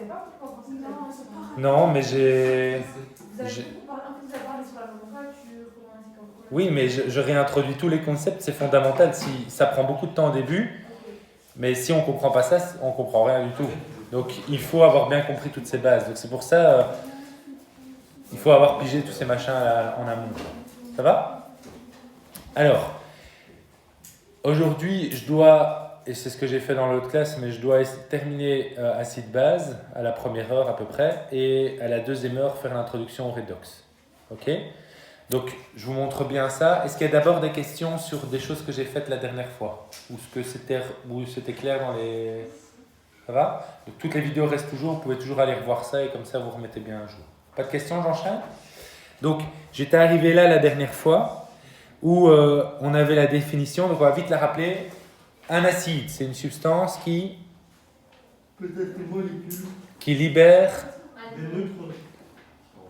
c'est pas pour comprendre. Non, c'est pas. Non, mais j'ai... Vous avez parlé sur la nomenclature, comment ainsi comme quoi. Oui, mais je réintroduis tous les concepts, c'est fondamental. Ça prend beaucoup de temps au début, mais si on ne comprend pas ça, on ne comprend rien du tout. Donc il faut avoir bien compris toutes ces bases. Donc c'est pour ça, il faut avoir pigé tous ces machins là, en amont. Ça va? Alors, aujourd'hui, je dois, et c'est ce que j'ai fait dans l'autre classe, mais je dois terminer acide base à la première heure à peu près, et à la deuxième heure faire l'introduction au redox. Ok? Donc, je vous montre bien ça. Est-ce qu'il y a d'abord des questions sur des choses que j'ai faites la dernière fois? Ou c'était clair dans les... Ça va? Donc, toutes les vidéos restent toujours. Vous pouvez toujours aller revoir ça et comme ça, vous remettez bien un jour. Pas de questions, j'enchaîne? Donc, j'étais arrivé là la dernière fois où on avait la définition. Donc, on va vite la rappeler. Un acide, c'est une substance qui... Peut-être des molécules, qui libère des neutrons,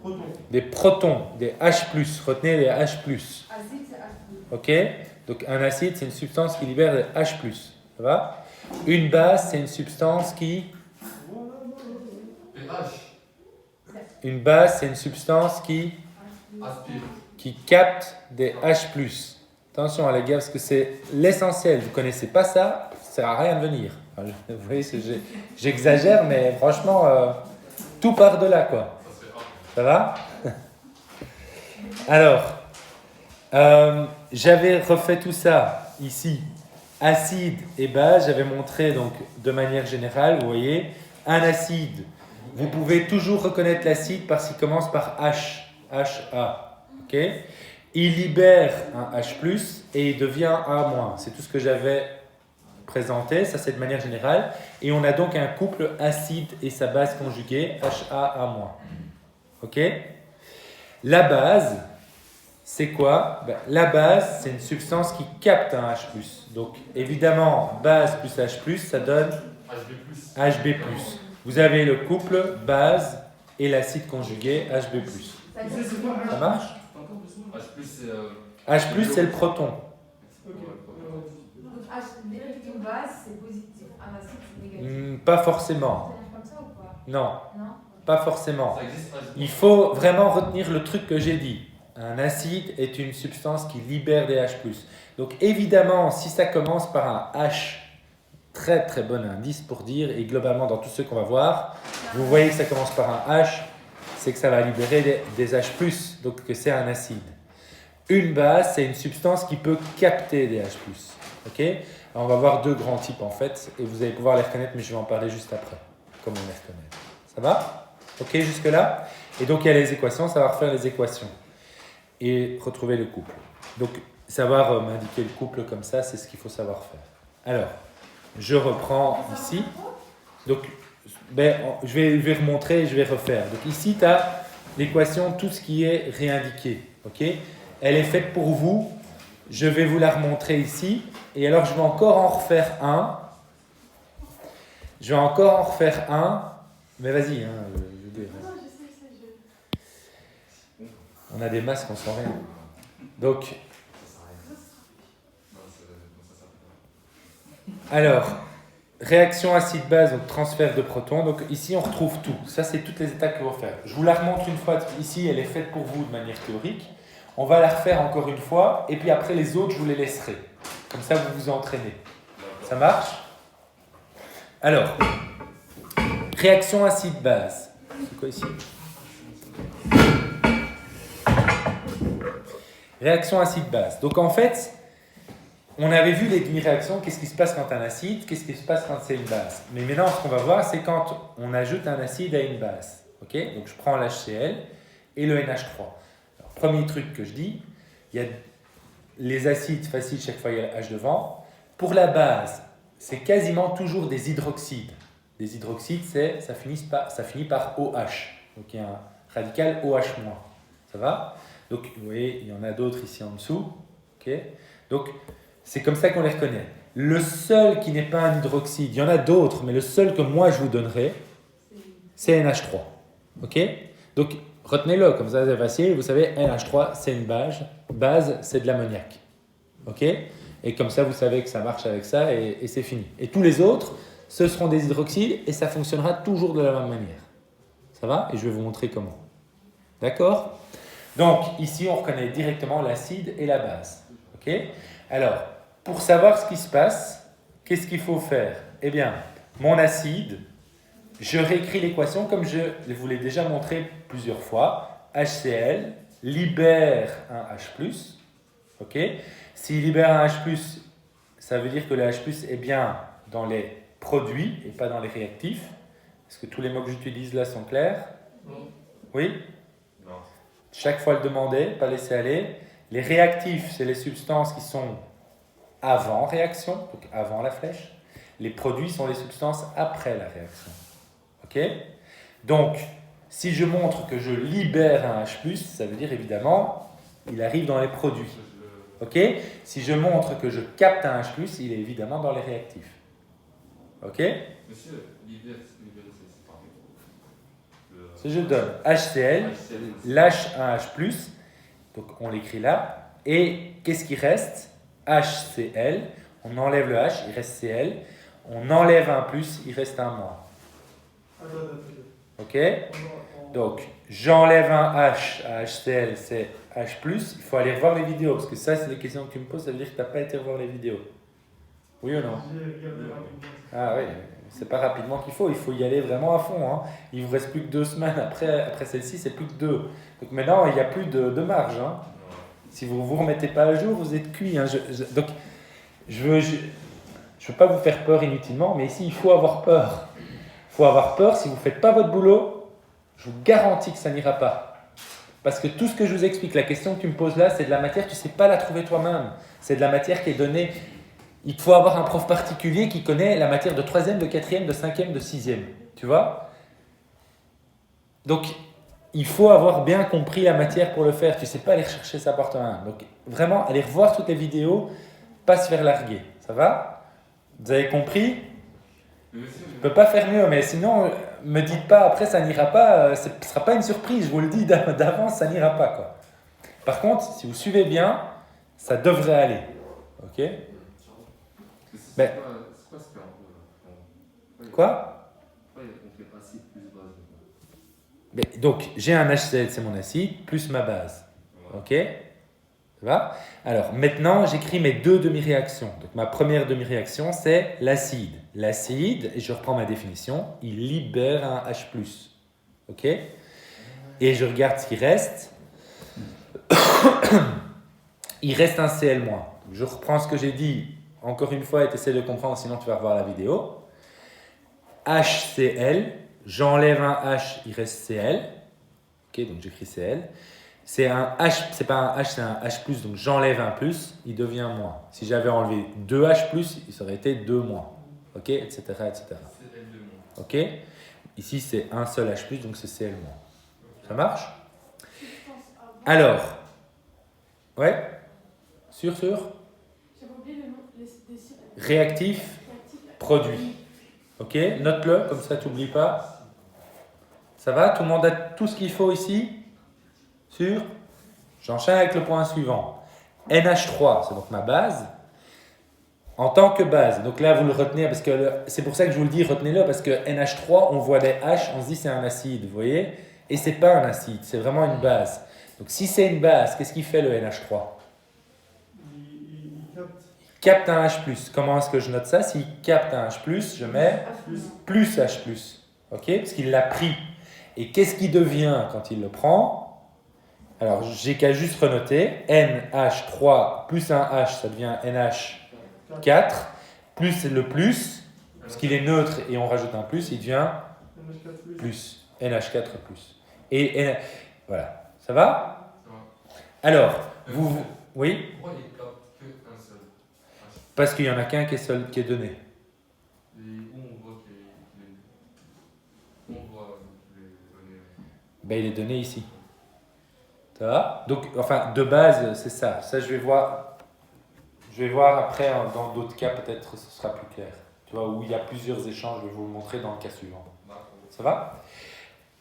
protons. des protons, des H+. Retenez les H+. Acide, c'est acide. Ok? Donc un acide, c'est une substance qui libère des H+. Ça va? Une base, c'est une substance qui... pH. Une base, c'est une substance Aspire. qui capte des H+. Attention les gars, parce que c'est l'essentiel. Vous ne connaissez pas ça, ça ne sert à rien de venir. Enfin, vous voyez, j'exagère, mais franchement, tout part de là, quoi. Ça va? Alors, j'avais refait tout ça ici, acide et base. J'avais montré donc de manière générale, vous voyez, un acide. Vous pouvez toujours reconnaître l'acide parce qu'il commence par H, HA. Ok? Il libère un H+, et il devient A-. C'est tout ce que j'avais présenté, ça c'est de manière générale. Et on a donc un couple acide et sa base conjuguée, HA-A-. Ok? La base, c'est quoi? La base, c'est une substance qui capte un H+. Donc, évidemment, base plus H+, ça donne HB+. Vous avez le couple base et l'acide conjugué HB+. Ça marche? H+, H+, c'est le proton. Donc, une base, c'est positif. Un acide, c'est négatif. Pas forcément. Ça marche comme ça ou pas? Non, Non. pas forcément. Ça existe H+. Il faut vraiment retenir le truc que j'ai dit. Un acide est une substance qui libère des H+. Donc évidemment, si ça commence par un H, très très bon indice pour dire, et globalement dans tous ceux qu'on va voir, vous voyez que ça commence par un H, c'est que ça va libérer des H+, donc que c'est un acide. Une base, c'est une substance qui peut capter des H+. Ok? Alors, on va voir deux grands types en fait, et vous allez pouvoir les reconnaître, mais je vais en parler juste après, comment les reconnaître. Ça va? Ok, jusque-là? Et donc il y a les équations, ça va refaire les équations. Et retrouver le couple. Donc, savoir m'indiquer le couple comme ça, c'est ce qu'il faut savoir faire. Alors, je reprends ici. Donc, je vais remontrer et je vais refaire. Donc, ici, tu as l'équation, tout ce qui est réindiqué. Ok? Elle est faite pour vous. Je vais vous la remontrer ici. Et alors, je vais encore en refaire un. Mais vas-y, hein, on a des masques, on sent rien. Donc, alors, réaction acide-base, donc transfert de protons. Donc ici, on retrouve tout. Ça, c'est toutes les étapes qu'il faut faire. Je vous la remontre une fois. Ici, elle est faite pour vous de manière théorique. On va la refaire encore une fois. Et puis après, les autres, je vous les laisserai. Comme ça, vous vous entraînez. Ça marche? Alors, réaction acide-base. C'est quoi ici? Réaction acide-base. Donc en fait, on avait vu les demi-réactions, qu'est-ce qui se passe quand un acide, qu'est-ce qui se passe quand c'est une base. Mais maintenant, ce qu'on va voir, c'est quand on ajoute un acide à une base. Okay? Donc je prends l'HCl et le NH3. Alors, premier truc que je dis, il y a les acides faciles, chaque fois il y a le H devant. Pour la base, c'est quasiment toujours des hydroxydes. Des hydroxydes, ça finit par OH. Donc il y a un radical OH-. Ça va? Donc, vous voyez, il y en a d'autres ici en dessous. Okay? Donc, c'est comme ça qu'on les reconnaît. Le seul qui n'est pas un hydroxyde, il y en a d'autres, mais le seul que moi je vous donnerai, c'est NH3. Ok? Donc, retenez-le, comme ça c'est facile. Vous savez, NH3, c'est une base, c'est de l'ammoniac. Ok? Et comme ça, vous savez que ça marche avec ça et c'est fini. Et tous les autres, ce seront des hydroxydes et ça fonctionnera toujours de la même manière. Ça va? Et je vais vous montrer comment. D'accord? Donc, ici, on reconnaît directement l'acide et la base. Ok? Alors, pour savoir ce qui se passe, qu'est-ce qu'il faut faire? Eh bien, mon acide, je réécris l'équation comme je vous l'ai déjà montré plusieurs fois. HCl libère un H+. Ok? S'il libère un H+, ça veut dire que le H+, est bien dans les produits et pas dans les réactifs. Est-ce que tous les mots que j'utilise là sont clairs? Oui? Non. Chaque fois le demander, pas laisser aller. Les réactifs, c'est les substances qui sont avant réaction, donc avant la flèche. Les produits sont les substances après la réaction. Ok? Donc, si je montre que je libère un H+, ça veut dire évidemment, il arrive dans les produits. Ok? Si je montre que je capte un H+, il est évidemment dans les réactifs. Ok? Monsieur, libérer, c'est pareil. Si je donne HCl, lâche un H+, donc on l'écrit là, et qu'est-ce qui reste? HCl, on enlève le H, il reste Cl, on enlève un plus, il reste un moins. Ok? Donc, j'enlève un H à HCl, c'est H+, il faut aller revoir les vidéos, parce que ça, c'est les questions que tu me poses, ça veut dire que tu n'as pas été revoir les vidéos. Oui ou non? Ah oui, c'est pas rapidement qu'il faut y aller vraiment à fond. Hein. Il vous reste plus que 2 semaines après celle-ci, c'est plus que 2. Donc maintenant, il n'y a plus de marge. Hein. Si vous ne vous remettez pas à jour, vous êtes cuit. Hein. Donc, je veux pas vous faire peur inutilement, mais ici, il faut avoir peur. Il faut avoir peur. Si vous ne faites pas votre boulot, je vous garantis que ça n'ira pas. Parce que tout ce que je vous explique, la question que tu me poses là, c'est de la matière, tu ne sais pas la trouver toi-même. C'est de la matière qui est donnée. Il faut avoir un prof particulier qui connaît la matière de 3e, de 4e, de 5e, de 6e. Tu vois? Donc, il faut avoir bien compris la matière pour le faire. Tu ne sais pas aller rechercher ça par toi-même. Donc, vraiment, aller revoir toutes les vidéos, pas se faire larguer. Ça va? Vous avez compris? Je ne peux pas faire mieux, mais sinon, me dites pas après, ça n'ira pas. Ce ne sera pas une surprise, je vous le dis d'avance, ça n'ira pas. Quoi. Par contre, si vous suivez bien, ça devrait aller. Ok? Ben, quoi? Ben, donc, j'ai un HCl, c'est mon acide, plus ma base. Ok? Ça va? Alors, maintenant, j'écris mes 2 demi-réactions. Donc, ma première demi-réaction, c'est l'acide. L'acide, et je reprends ma définition, il libère un H+. Ok? Et je regarde ce qui reste. Il reste un Cl-. Je reprends ce que j'ai dit encore une fois et tu essaies de comprendre, sinon tu vas revoir la vidéo. HCl, j'enlève un H, il reste Cl. Ok, donc j'écris Cl. C'est un H, c'est pas un H, c'est un H+, donc j'enlève un plus, il devient moins. Si j'avais enlevé 2 H+, il aurait été 2 moins. Ok, etc., etc. Ok, ici c'est un seul H+, donc c'est Cl-. Ça marche? Alors, ouais? Sûr? J'avais oublié le nom des Réactif, produit. Ok, note-le, comme ça tu n'oublies pas. Ça va? Tout le monde a tout ce qu'il faut ici? Sûr? J'enchaîne avec le point suivant. NH3, c'est donc ma base. En tant que base, donc là vous le retenez, parce que c'est pour ça que je vous le dis, retenez-le, parce que NH3, on voit des H, on se dit c'est un acide, vous voyez? Et c'est pas un acide, c'est vraiment une base. Donc si c'est une base, qu'est-ce qu'il fait le NH3? Il capte un H+. Comment est-ce que je note ça? S'il capte un H+, je mets plus H+. Ok? Parce qu'il l'a pris. Et qu'est-ce qui devient quand il le prend? Alors, j'ai qu'à juste renoter. NH3 plus un H, ça devient NH4. Plus le plus, parce qu'il est neutre et on rajoute un plus, il devient plus. NH4 plus. Et voilà. Ça va? Alors, oui? Pourquoi il capte qu'un seul? Parce qu'il n'y en a qu'un qui est donné. Et où on voit qu'il est. Où on voit les données? Ben, il est donné ici. Ça va? Donc, enfin, de base, c'est ça. Ça, je vais voir après, hein, dans d'autres cas, peut-être ce sera plus clair. Tu vois, où il y a plusieurs échanges, je vais vous le montrer dans le cas suivant. Ça va?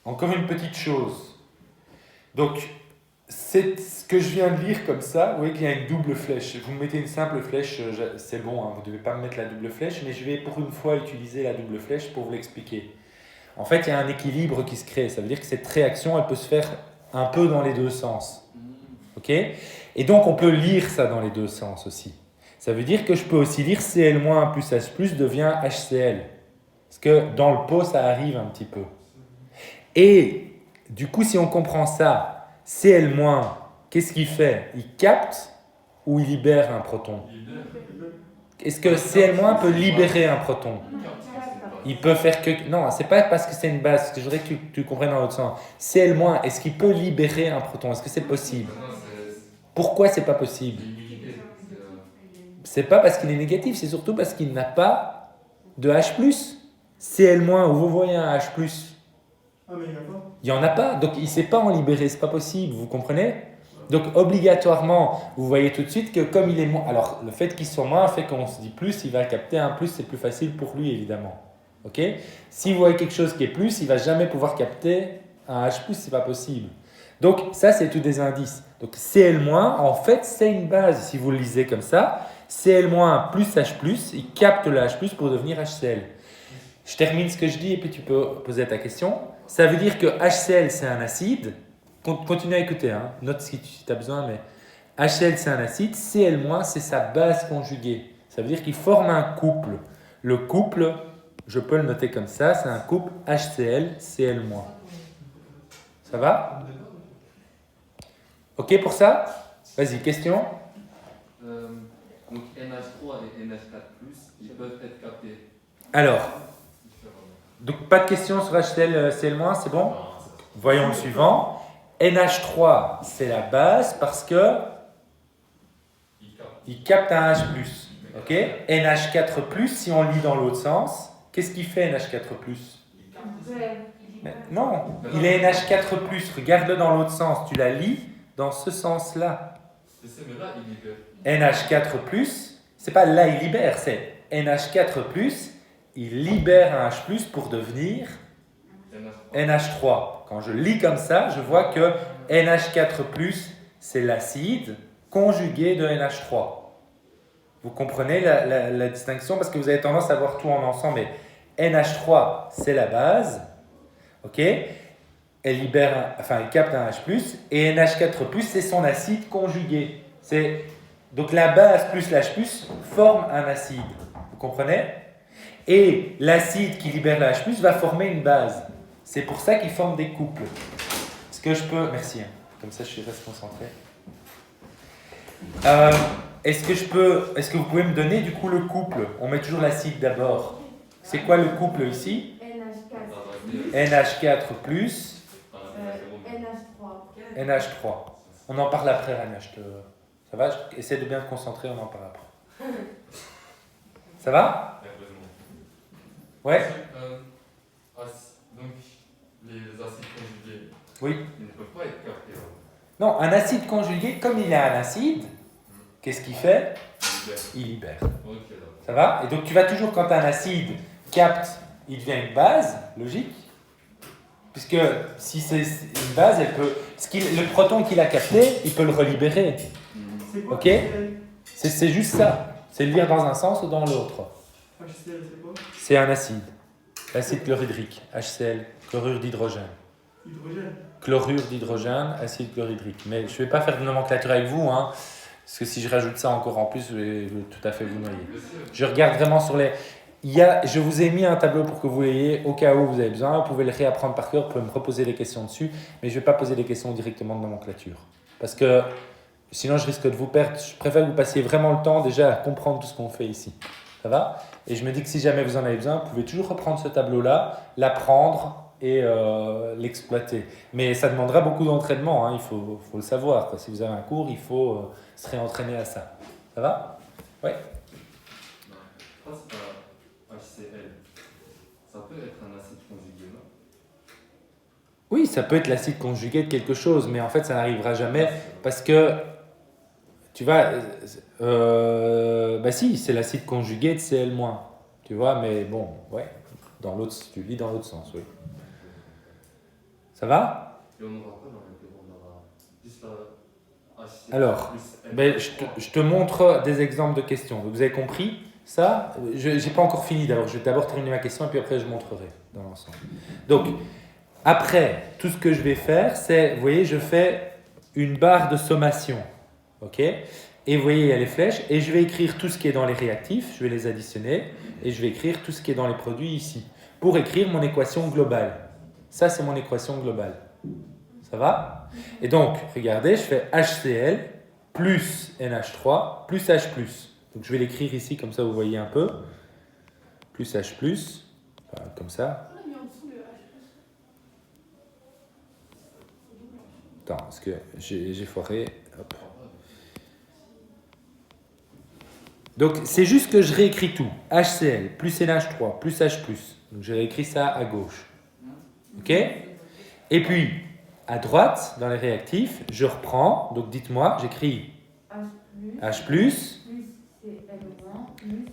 Encore une petite chose. Donc, C'est ce que je viens de lire comme ça. Vous voyez qu'il y a une double flèche. Vous mettez une simple flèche, c'est bon, hein, vous ne devez pas me mettre la double flèche, mais je vais pour une fois utiliser la double flèche pour vous l'expliquer. En fait, il y a un équilibre qui se crée. Ça veut dire que cette réaction, elle peut se faire un peu dans les deux sens. Ok ? Et donc, on peut lire ça dans les deux sens aussi. Ça veut dire que je peux aussi lire Cl- plus H+, devient HCl. Parce que dans le pot, ça arrive un petit peu. Et du coup, si on comprend ça, Cl-, qu'est-ce qu'il fait? Il capte ou il libère un proton? Est-ce que Cl- peut libérer un proton? Il peut faire que... Non, c'est pas parce que c'est une base, parce que je voudrais que tu comprennes dans l'autre sens. Cl-, est-ce qu'il peut libérer un proton? Est-ce que c'est possible? Pourquoi c'est pas possible? C'est pas parce qu'il est négatif, c'est surtout parce qu'il n'a pas de H+. Cl-, où vous voyez un H+, Ah, mais il n'y en a pas. il n'y en a pas, donc il ne sait pas en libérer, c'est pas possible, vous comprenez? Donc obligatoirement, vous voyez tout de suite que comme il est moins... Alors le fait qu'il soit moins fait qu'on se dit plus, il va capter un plus, c'est plus facile pour lui évidemment. Ok? Si vous voyez quelque chose qui est plus, il ne va jamais pouvoir capter un H+, c'est pas possible. Donc ça c'est tous des indices. Donc Cl-, en fait c'est une base, si vous le lisez comme ça. Cl- plus H+, il capte le H+, pour devenir HCl. Je termine ce que je dis et puis tu peux poser ta question. Ça veut dire que HCl c'est un acide. Continue à écouter, hein. Note si tu as besoin, mais HCl c'est un acide, Cl- c'est sa base conjuguée. Ça veut dire qu'il forme un couple. Le couple, je peux le noter comme ça, c'est un couple HCl-Cl-. Ça va? Ok pour ça? Vas-y, question? Donc NH3 et NH4+, ils peuvent être captés. Alors, donc pas de questions sur HCl, Cl-, c'est bon? Voyons le suivant. NH3, c'est la base parce que il capte un H+. Ok? NH4+, si on lit dans l'autre sens, qu'est-ce qu'il fait NH4+? Mais non, il est NH4+. Regarde-le dans l'autre sens. Tu la lis dans ce sens-là. Mais là, il libère. NH4+, c'est pas là il libère, c'est NH4+, il libère un H+, pour devenir NH3. Quand je lis comme ça, je vois que NH4+, c'est l'acide conjugué de NH3. Vous comprenez la distinction? Parce que vous avez tendance à voir tout en ensemble, mais NH3, c'est la base, ok? Elle libère, elle capte un H+, et NH4+, c'est son acide conjugué. Donc la base plus l'H+, forme un acide. Vous comprenez? Et l'acide qui libère le H+, va former une base. C'est pour ça qu'ils forment des couples. Est-ce que je peux... Merci, hein. Comme ça je reste concentré. Est-ce que vous pouvez me donner du coup le couple? On met toujours l'acide d'abord. C'est quoi le couple ici? NH4+, NH3. On en parle après, Rania. Ça va? Essaie de bien te concentrer, on en parle après. Ça va? Ouais? Donc, les acides conjugués, Oui. ils ne peuvent pas être captés. Non, un acide conjugué, comme il a un acide, qu'est-ce qu'il fait? Il libère. Ok, Ça va? Et donc tu vas toujours, quand un acide capte, il devient une base, logique. Puisque si c'est une base, elle peut... le proton qu'il a capté, il peut le relibérer. C'est quoi? Ok? C'est juste ça. C'est le lire dans un sens ou dans l'autre. HCl, c'est quoi? C'est un acide. Acide chlorhydrique, HCl, chlorure d'hydrogène. Hydrogène. Chlorure d'hydrogène, acide chlorhydrique. Mais je ne vais pas faire de nomenclature avec vous, hein, parce que si je rajoute ça encore en plus, je vais tout à fait vous noyer. Je regarde vraiment sur les... je vous ai mis un tableau pour que vous l'ayez au cas où vous avez besoin. Vous pouvez le réapprendre par cœur, vous pouvez me reposer des questions dessus, mais je ne vais pas poser des questions directement de nomenclature. Parce que sinon, je risque de vous perdre. Je préfère que vous passiez vraiment le temps déjà à comprendre tout ce qu'on fait ici. Ça va? Et je me dis que si jamais vous en avez besoin, vous pouvez toujours reprendre ce tableau-là, l'apprendre et l'exploiter. Mais ça demandera beaucoup d'entraînement, hein, il faut le savoir. Si vous avez un cours, il faut se réentraîner à ça. Ça va? Ouais. HCl, ça peut être un acide conjugué, non? Oui, ça peut être l'acide conjugué de quelque chose, mais en fait, ça n'arrivera jamais parce que, tu vois, bah si, c'est l'acide conjugué de Cl-. Tu vois, mais bon, ouais, tu lis dans l'autre sens, oui. Ça va? Et on n'aura pas dans le on aura 10 HCl Alors, plus Ben, NH3. je te montre des exemples de questions. Donc, vous avez compris ça? Je n'ai pas encore fini d'abord. Je vais d'abord terminer ma question et puis après je montrerai dans l'ensemble. Donc, après, tout ce que je vais faire, c'est, vous voyez, je fais une barre de sommation. OK? Et vous voyez, il y a les flèches. Et je vais écrire tout ce qui est dans les réactifs. Je vais les additionner. Et je vais écrire tout ce qui est dans les produits ici. Pour écrire mon équation globale. Ça, c'est mon équation globale. Ça va? Et donc, regardez, je fais HCl plus NH3 plus H+. Donc, je vais l'écrire ici, comme ça, vous voyez un peu. Plus H+, enfin, comme ça. On a mis en dessous le H+. Attends, parce que j'ai foiré. Hop. Donc, c'est juste que je réécris tout. HCl plus NH3 plus H+. Donc, j'ai réécrit ça à gauche. OK? Et puis, à droite, dans les réactifs, je reprends. Donc, dites-moi, j'écris H+, plus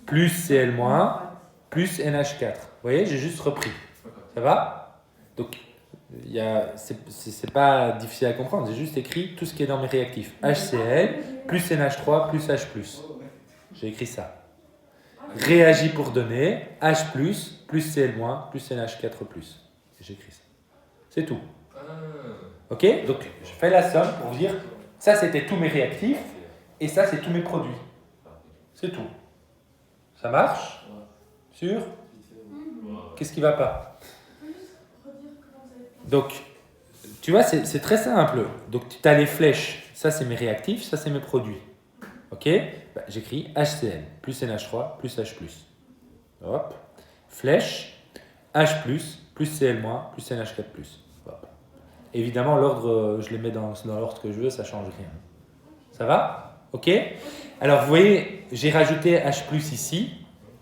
Cl- plus NH4. Vous voyez, j'ai juste repris. Ça va? Donc, c'est pas difficile à comprendre. J'ai juste écrit tout ce qui est dans mes réactifs. HCl plus NH3 plus H+. J'ai écrit ça. Réagis pour donner H+, plus Cl-, plus NH4+. J'ai écrit ça. C'est tout. Ok? Donc, je fais la somme pour vous dire, ça c'était tous mes réactifs et ça c'est tous mes produits. C'est tout. Ça marche? Sûr? Qu'est-ce qui va pas? Donc, tu vois, c'est très simple. Donc, tu as les flèches. Ça c'est mes réactifs, ça c'est mes produits. Ok? Bah, j'écris HCl plus NH3 plus H+. Hop. Flèche H+, plus Cl-, plus NH4+. Hop. Évidemment, l'ordre, je les mets dans l'ordre que je veux, ça ne change rien. Ça va? Ok? Alors, vous voyez, j'ai rajouté H+, ici,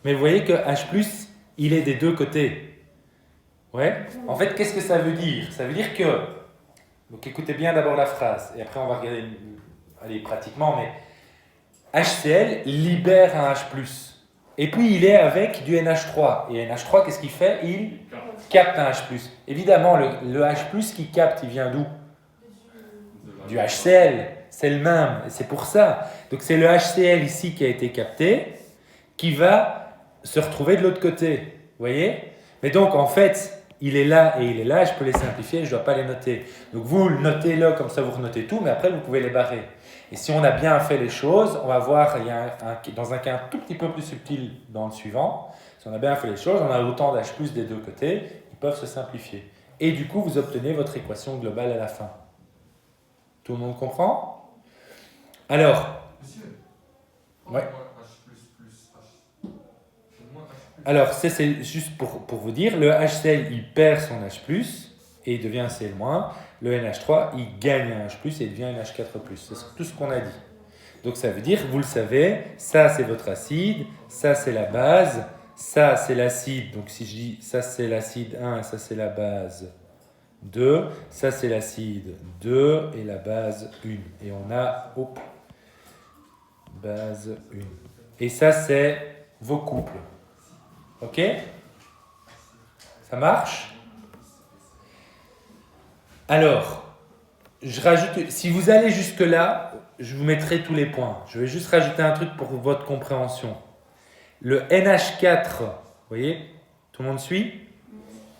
mais vous voyez que H+, il est des deux côtés. Ouais? En fait, qu'est-ce que ça veut dire? Ça veut dire que... Donc, écoutez bien d'abord la phrase, et après, on va regarder, allez, pratiquement, mais HCl libère un H+. Et puis, il est avec du NH3. Et NH3, qu'est-ce qu'il fait? Il capte un H+. Évidemment, le H+, qui capte, il vient d'où? Du HCl. C'est le même. Et c'est pour ça. Donc, c'est le HCl ici qui a été capté, qui va se retrouver de l'autre côté. Vous voyez? Mais donc, en fait, il est là et il est là. Je peux les simplifier, je ne dois pas les noter. Donc, vous notez-le, comme ça, vous renotez tout, mais après, vous pouvez les barrer. Et si on a bien fait les choses, on va voir, il y a dans un cas un tout petit peu plus subtil dans le suivant, si on a bien fait les choses, on a autant d'H+ des deux côtés, ils peuvent se simplifier. Et du coup, vous obtenez votre équation globale à la fin. Tout le monde comprend? Alors, ouais. Alors c'est juste pour vous dire, le HCl, il perd son H+, et il devient Cl-. Le NH3, il gagne un H+, et il devient NH4+. C'est tout ce qu'on a dit. Donc ça veut dire, vous le savez, ça c'est votre acide, ça c'est la base, ça c'est l'acide. Donc si je dis ça c'est l'acide 1, ça c'est la base 2, ça c'est l'acide 2 et la base 1. Et on a, hop, base 1. Et ça c'est vos couples. Ok? Ça marche? Alors, je rajoute, si vous allez jusque-là, je vous mettrai tous les points. Je vais juste rajouter un truc pour votre compréhension. Le NH4, vous voyez, tout le monde suit?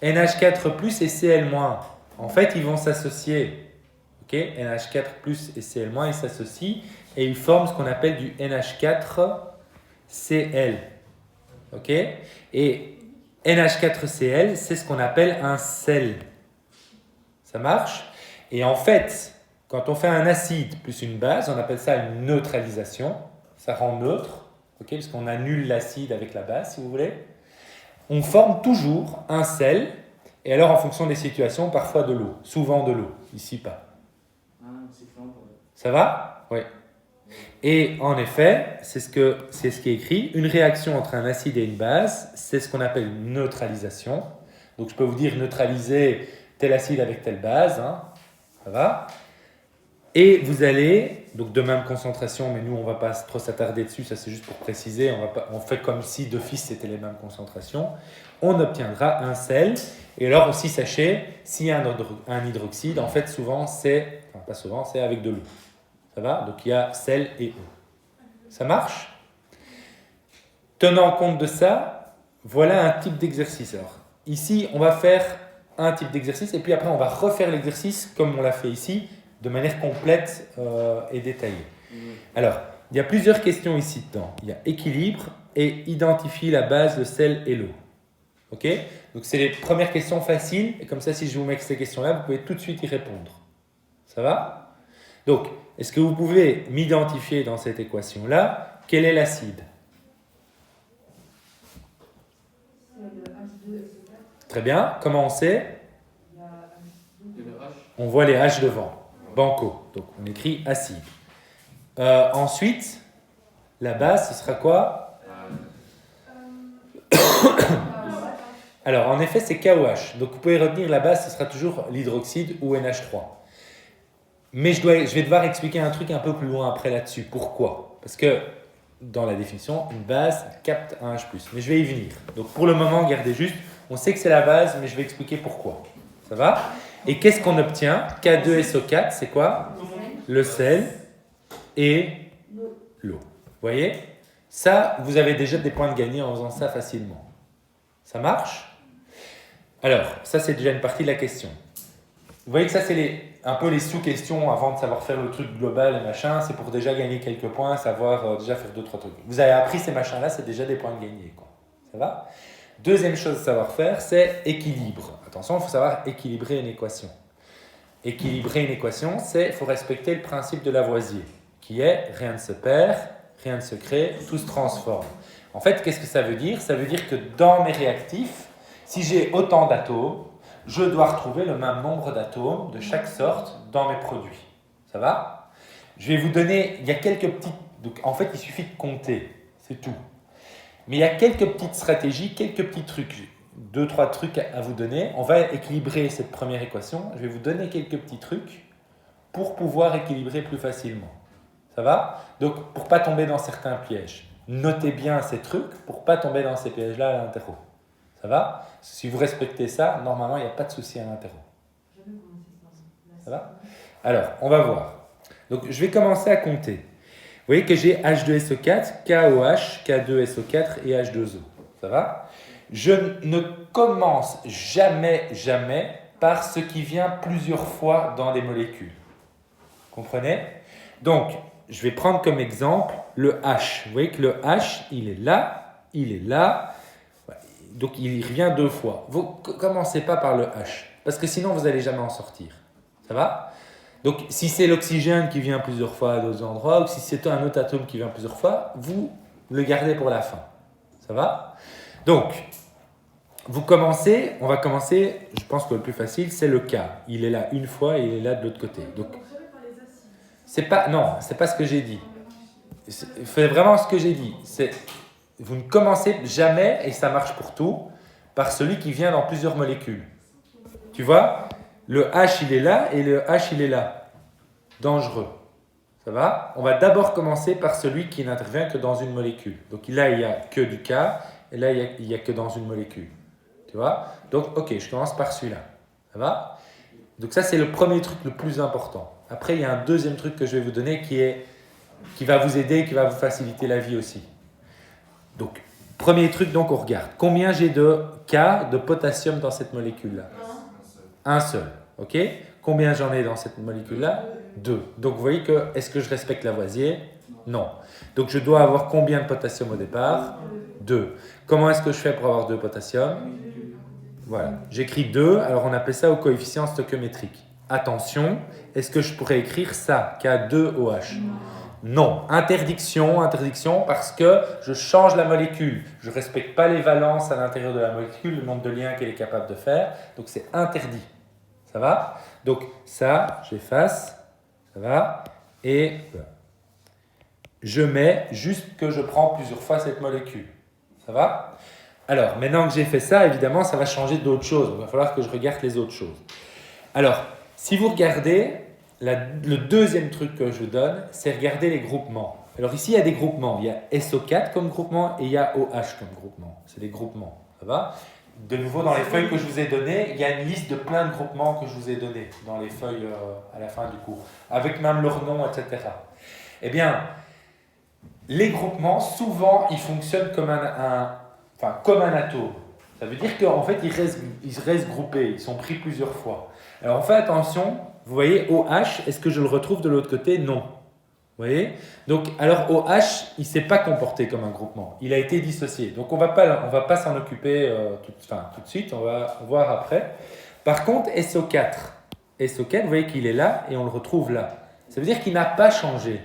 NH4 plus et Cl-. En fait, ils vont s'associer. Ok? NH4 plus et Cl-, ils s'associent et ils forment ce qu'on appelle du NH4Cl. Ok? Et NH4Cl, c'est ce qu'on appelle un sel. Ça marche? Et en fait, quand on fait un acide plus une base, on appelle ça une neutralisation. Ça rend neutre, okay, parce qu'on annule l'acide avec la base, si vous voulez. On forme toujours un sel, et alors en fonction des situations, parfois de l'eau. Souvent de l'eau, ici pas. Ça va? Oui. Et en effet, c'est ce qui est écrit, une réaction entre un acide et une base, c'est ce qu'on appelle une neutralisation. Donc je peux vous dire neutraliser tel acide avec telle base, hein. Ça va? Et vous allez, donc de même concentration, mais nous on ne va pas trop s'attarder dessus, ça c'est juste pour préciser, on fait comme si d'office c'était les mêmes concentrations, on obtiendra un sel. Et alors aussi sachez, s'il y a un hydroxyde, en fait souvent c'est, enfin, pas souvent, c'est avec de l'eau. Ça va? Donc il y a sel et eau. Ça marche? Tenant compte de ça, voilà un type d'exercice. Alors, ici, on va faire un type d'exercice et puis après, on va refaire l'exercice comme on l'a fait ici, de manière complète et détaillée. Alors, il y a plusieurs questions ici dedans. Il y a équilibre et identifie la base, le sel et l'eau. Ok? Donc, c'est les premières questions faciles. Et comme ça, si je vous mets ces questions-là, vous pouvez tout de suite y répondre. Ça va? Donc, est-ce que vous pouvez m'identifier dans cette équation-là quel est l'acide? Très bien. Comment on sait? On voit les H devant. Banco. Donc, on écrit acide. Ensuite, la base, ce sera quoi? Alors, en effet, c'est KOH. Donc, vous pouvez retenir la base, ce sera toujours l'hydroxyde ou NH3. Mais je vais devoir expliquer un truc un peu plus loin après là-dessus. Pourquoi? Parce que dans la définition, une base capte un H+. Mais je vais y venir. Donc, pour le moment, gardez juste. On sait que c'est la base, mais je vais expliquer pourquoi. Ça va? Et qu'est-ce qu'on obtient? K2SO4, c'est quoi? Le sel et l'eau. Vous voyez? Ça, vous avez déjà des points de gagner en faisant ça facilement. Ça marche? Alors, ça, c'est déjà une partie de la question. Vous voyez que ça, c'est un peu les sous-questions avant de savoir faire le truc global et machin. C'est pour déjà gagner quelques points, savoir déjà faire 2-3 trucs. Vous avez appris ces machins-là, c'est déjà des points de gagner, quoi. Ça va? Deuxième chose à savoir faire, c'est équilibre. Attention, il faut savoir équilibrer une équation. Équilibrer une équation, c'est il faut respecter le principe de Lavoisier, qui est rien ne se perd, rien ne se crée, tout se transforme. En fait, qu'est-ce que ça veut dire? Ça veut dire que dans mes réactifs, si j'ai autant d'atomes, je dois retrouver le même nombre d'atomes de chaque sorte dans mes produits. Ça va? Je vais vous donner, il y a quelques petites... Donc, en fait, il suffit de compter, c'est tout. Mais il y a quelques petites stratégies, quelques petits trucs, 2-3 trucs à vous donner. On va équilibrer cette première équation. Je vais vous donner quelques petits trucs pour pouvoir équilibrer plus facilement. Ça va? Donc, pour ne pas tomber dans certains pièges. Notez bien ces trucs pour ne pas tomber dans ces pièges-là à l'interro. Ça va? Si vous respectez ça, normalement, il n'y a pas de souci à l'interro. Ça va? Alors, on va voir. Donc, je vais commencer à compter. Vous voyez que j'ai H2SO4, KOH, K2SO4 et H2O. Ça va? Je ne commence jamais par ce qui vient plusieurs fois dans les molécules. Comprenez? Donc, je vais prendre comme exemple le H. Vous voyez que le H, il est là. Donc, il revient 2 fois. Vous ne commencez pas par le H, parce que sinon, vous n'allez jamais en sortir. Ça va? Donc, si c'est l'oxygène qui vient plusieurs fois à d'autres endroits, ou si c'est un autre atome qui vient plusieurs fois, vous le gardez pour la fin. Ça va? Donc, on va commencer, je pense que le plus facile, c'est le K. Il est là une fois et il est là de l'autre côté. Donc, c'est pas ce que j'ai dit. C'est vraiment ce que j'ai dit. Vous ne commencez jamais, et ça marche pour tout, par celui qui vient dans plusieurs molécules. Tu vois? Le H, il est là et le H, il est là. Dangereux. Ça va? On va d'abord commencer par celui qui n'intervient que dans une molécule. Donc là, il n'y a que du K et là, il n'y a que dans une molécule. Tu vois? Donc, ok, je commence par celui-là. Ça va? Donc ça, c'est le premier truc le plus important. Après, il y a un deuxième truc que je vais vous donner qui va vous aider, qui va vous faciliter la vie aussi. Donc, premier truc, donc on regarde. Combien j'ai de K de potassium dans cette molécule-là? Un seul. Ok? Combien j'en ai dans cette molécule-là? 2. Donc, vous voyez que, est-ce que je respecte Lavoisier? Non. Donc, je dois avoir combien de potassium au départ? 2. Comment est-ce que je fais pour avoir 2 potassium? Voilà. J'écris 2. Alors, on appelle ça au coefficient stoichiométrique. Attention, est-ce que je pourrais écrire ça? K2OH? Non. Interdiction, parce que je change la molécule. Je ne respecte pas les valences à l'intérieur de la molécule, le nombre de liens qu'elle est capable de faire. Donc, c'est interdit. Ça va? Donc, ça, j'efface. Ça va? Et je mets juste que je prends plusieurs fois cette molécule. Ça va? Alors, maintenant que j'ai fait ça, évidemment, ça va changer d'autres choses. Il va falloir que je regarde les autres choses. Alors, si vous regardez, le deuxième truc que je vous donne, c'est regarder les groupements. Alors ici, il y a des groupements. Il y a SO4 comme groupement et il y a OH comme groupement. C'est des groupements. Ça va? de nouveau, dans les feuilles que je vous ai données, il y a une liste de plein de groupements que je vous ai donnés dans les feuilles à la fin du cours, avec même leur nom, etc. Eh bien, les groupements, souvent, ils fonctionnent comme comme un atome. Ça veut dire qu'en fait, ils restent groupés, ils sont pris plusieurs fois. Alors, on fait attention, vous voyez, OH, est-ce que je le retrouve de l'autre côté? Non. Vous voyez? Donc, alors OH, il ne s'est pas comporté comme un groupement. Il a été dissocié. Donc, on ne va pas s'en occuper tout de suite. On va voir après. Par contre, SO4. SO4, vous voyez qu'il est là et on le retrouve là. Ça veut dire qu'il n'a pas changé.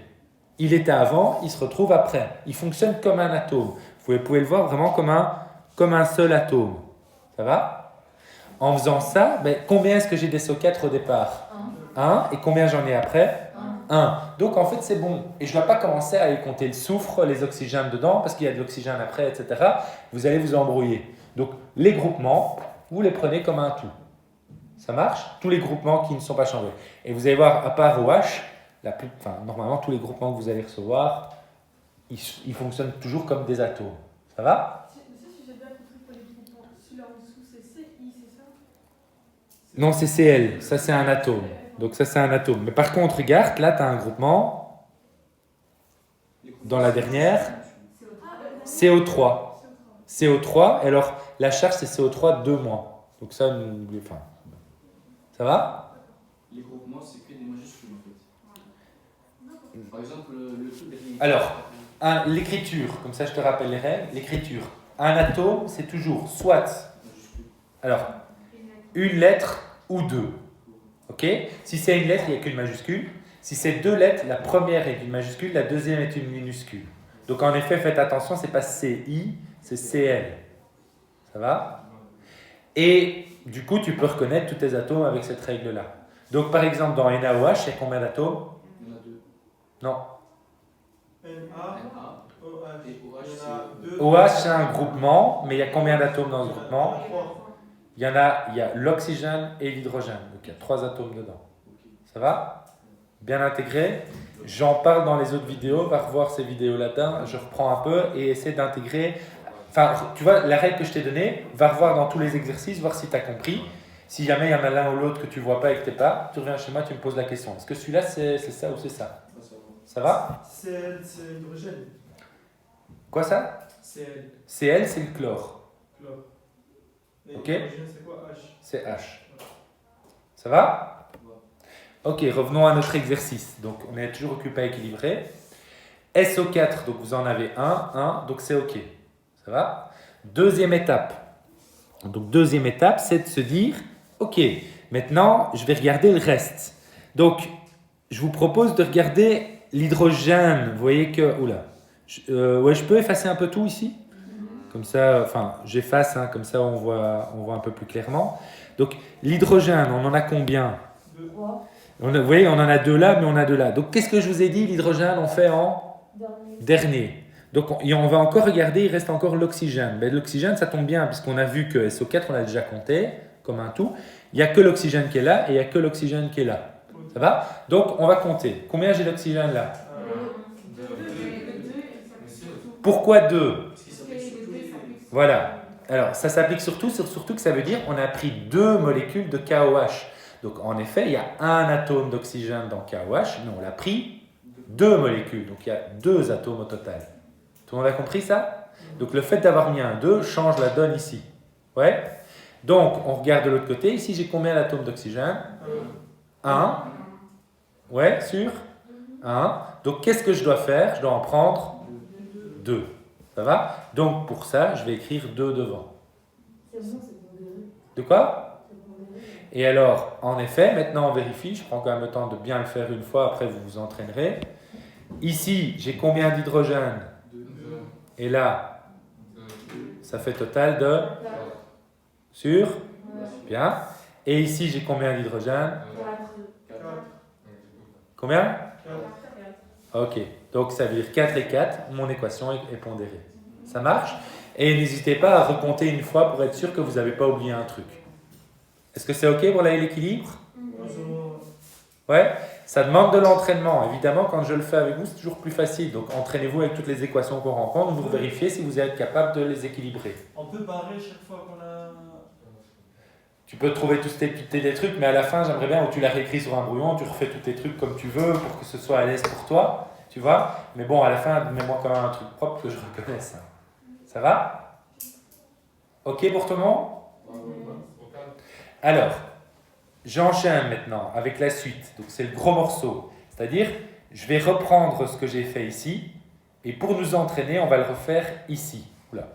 Il était avant, il se retrouve après. Il fonctionne comme un atome. Vous pouvez le voir vraiment comme un seul atome. Ça va? En faisant ça, combien est-ce que j'ai d'SO4 au départ? 1. Et combien j'en ai après? 1. Donc en fait c'est bon. Et je ne dois pas commencer à aller compter le soufre, les oxygènes dedans, parce qu'il y a de l'oxygène après, etc. Vous allez vous embrouiller. Donc les groupements, vous les prenez comme un tout. Ça marche? Tous les groupements qui ne sont pas changés. Et vous allez voir, à part OH, normalement tous les groupements que vous allez recevoir, ils fonctionnent toujours comme des atomes. Ça va? Si j'ai bien compris pour les groupements, celui-là en dessous c'est CI, c'est ça? Non, c'est Cl. Ça c'est un atome. Donc ça c'est un atome. Mais par contre, regarde, là tu as un groupement. Dans la dernière, CO3. CO3, et alors la charge c'est CO3 2-. Donc ça, ça va? Les groupements, c'est que des majuscules en fait. Par exemple, le tout dernier. Alors, l'écriture, comme ça je te rappelle les règles. L'écriture. Un atome, c'est toujours soit, alors, une lettre ou deux. Ok? Si c'est une lettre, il n'y a qu'une majuscule. Si c'est deux lettres, la première est une majuscule, la deuxième est une minuscule. Donc en effet, faites attention, ce n'est pas CI, c'est CL. Ça va? Et du coup, tu peux reconnaître tous tes atomes avec cette règle-là. Donc par exemple, dans NaOH, il y a combien d'atomes? Il y en a deux. Non. Na, OH. Et OH, Il y en a deux. OH, c'est un groupement, mais il y a combien d'atomes dans ce groupement? Il y a l'oxygène et l'hydrogène. Donc il y a 3 atomes dedans. Ça va? Bien intégré. J'en parle dans les autres vidéos. Va revoir ces vidéos là-dedans. Je reprends un peu et essaie d'intégrer. Enfin, tu vois, la règle que je t'ai donnée, va revoir dans tous les exercices, voir si tu as compris. Si jamais il y en a l'un ou l'autre que tu ne vois pas et que tu n'es pas, tu reviens chez moi, tu me poses la question. Est-ce que celui-là, c'est ça ou c'est ça? Ça va? CL, c'est hydrogène. Quoi ça? CL, Cl, c'est le chlore. chlore. Et Ok. hydrogène, c'est quoi? H. C'est H. Ça va? Ok, revenons à notre exercice. Donc, on est toujours occupé à équilibrer. SO4, donc vous en avez 1, donc c'est ok. Ça va? Deuxième étape. Donc, deuxième étape, c'est de se dire, ok, maintenant, je vais regarder le reste. Donc, je vous propose de regarder l'hydrogène. Vous voyez que... Oula. Je peux effacer un peu tout ici? Comme ça, j'efface, comme ça on voit un peu plus clairement. Donc, l'hydrogène, on en a combien? 3. Vous voyez, on en a 2 là, mais on a 2 là. Donc, qu'est-ce que je vous ai dit? L'hydrogène, on fait en dernier. Donc, on va encore regarder, il reste encore l'oxygène. Mais l'oxygène, ça tombe bien, puisqu'on a vu que SO4, on l'a déjà compté comme un tout. Il n'y a que l'oxygène qui est là et il n'y a que l'oxygène qui est là. Ça va? Donc, on va compter. Combien j'ai d'oxygène là? Pourquoi 2? Voilà. Alors, ça s'applique surtout que ça veut dire qu'on a pris 2 molécules de KOH. Donc, en effet, il y a un atome d'oxygène dans KOH, mais on l'a pris 2 molécules. Donc, il y a 2 atomes au total. Tout le monde a compris ça? Donc, le fait d'avoir mis un 2 change la donne ici. Ouais? Donc, on regarde de l'autre côté. Ici, j'ai combien d'atomes d'oxygène? 1. Ouais, sûr? 1. Donc, qu'est-ce que je dois faire? Je dois en prendre 2. Ça va? Donc, pour ça, je vais écrire 2 devant. C'est bon, c'est pondéré. De quoi? C'est pondéré. Et alors, en effet, maintenant on vérifie. Je prends quand même le temps de bien le faire une fois. Après, vous vous entraînerez. Ici, j'ai combien d'hydrogène? Et là, ça fait total de... Sûr? Bien. Et ici, j'ai combien d'hydrogène? 4. Combien? Ok. Donc, ça veut dire 4 et 4. Mon équation est pondérée. Ça marche? Et n'hésitez pas à recompter une fois pour être sûr que vous n'avez pas oublié un truc. Est-ce que c'est ok pour l'équilibre? Ouais. Ça demande de l'entraînement. Évidemment, quand je le fais avec vous, c'est toujours plus facile. Donc, entraînez-vous avec toutes les équations qu'on rencontre. Vous vérifiez si vous êtes capable de les équilibrer. On peut barrer chaque fois qu'on a. Tu peux trouver tous tes trucs, mais à la fin, j'aimerais bien où tu l'as réécrit sur un brouillon, tu refais tous tes trucs comme tu veux pour que ce soit à l'aise pour toi. Tu vois? Mais bon, à la fin, mets-moi quand même un truc propre que je reconnaisse. Ça va? Ok pour tout le monde? Alors, j'enchaîne maintenant avec la suite. Donc, c'est le gros morceau. C'est-à-dire, je vais reprendre ce que j'ai fait ici. Et pour nous entraîner, on va le refaire ici. Oula.